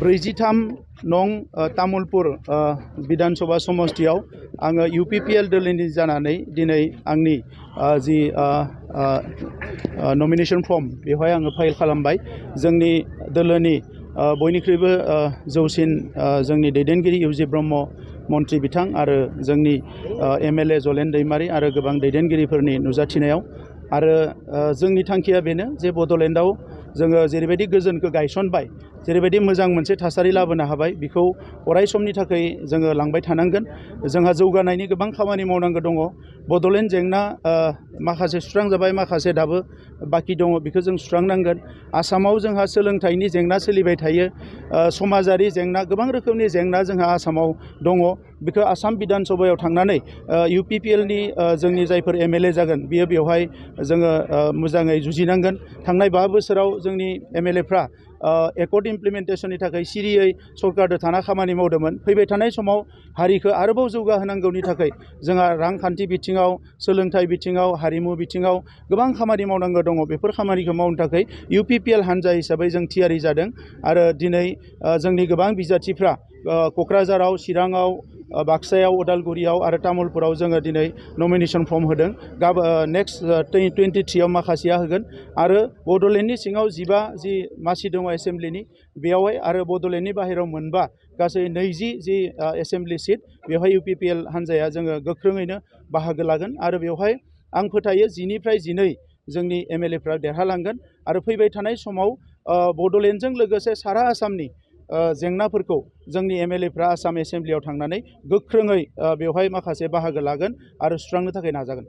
43 नं तामुलपुर विधानसभा समष्टियाव आङो UPPL दोलोनि जानानै दिनै आंनि जि नमिनेशन फर्म बेवहाय आङो फाइल खालामबाय। जोंनि दोलोनि बयनिख्रुइबो जौसिन जोंनि दैदेनगिरि इउजि ब्रह्म मन्त्रि बिथां आरो जोंनि MLA जलेन दैमारि आरो गोबां दैदेनगिरिफोरनि नुजाथिनायाव आरो जोंनि थांखिया बेनो जे बड'लेण्डआव जोङो जेरैबायदि गोजोनखौ गायसनबाय, जेरैबायदि मोजां मोनसे थासारि लाबोनो हाबाय, बेखौ अराय समनि थाखाय जोङो लांबाय थानांगोन। जोंहा जौगानायनि गोबां खामानि मावनांगौ दङ। बड'लेण्ड जेंना माखासे सुस्रांजाबाय, माखासे दाबो बाखि दङ, बेखौ जों सुस्रांनांगोन। आसामाव जोंहा सोलोंथाइनि जेंना सोलिबाय थायो, समाजारि जेंना, गोबां रोखोमनि जेंना जोंहा आसामाव दङ। बेखौ आसाम बिधानसभायाव थांनानै UPPLनि जोंनि जायफोर MLA जागोन बियो बेवहाय जोङो मोजाङै जुजिनांगोन। थांनाय 5 बोसोराव जोंनि MLAफ्रा एकर्ड इमप्लिमेन्टेशननि थाखाय सिरियै सरकारजों थाना खामानि मावदोंमोन। फैबाय थानाय समाव हारिखौ आरोबाव जौगाहोनांगौनि थाखाय जोंहा रांखान्थि बिथिङाव, सोलोंथाइ बिथिङाव, हारिमु बिथिङाव गोबां खामानि मावनांगौ दङ। बेफोर खामानिखौ मावनो थाखाय UPPL हान्जा हिसाबै जों थियारि जादों आरो दिनै जोंनि गोबां बिजाथिफ्रा क'क्राझाराव, चिराङाव, बाक्सायाव, उदालगुरियाव आरो तामुलपुराव जोङो दिनै नमिनेशन फर्म होदों। नेक्स्ट 23आव माखासेया होगोन आरो बड'लेण्डनि सिङाव 15 जि मासि दङ एसेम्ब्लिनि, बेयावहाय आरो बड'लेण्डनि बाहेरायाव मोनबा गासै 20 जि एसेम्ब्लि सिट, बेवहाय UPPL हान्जाया जोङो गोख्रोङैनो बाहागो लागोन आरो बेवहाय आं फोथायो 10 निफ्राय 12 जोंनि MLAफ्रा देरहालांगोन आरो फैबाय थानाय समाव बड'लेण्डजों लोगोसे सारा आसामनि जेंनाफोरखौ जोंनि MLAफ्रा आसाम एसेम्ब्लियाव थांनानै गोख्रोङै बेवहाय माखासे बाहागो लागोन आरो सुस्रांनो थाखाय नाजागोन।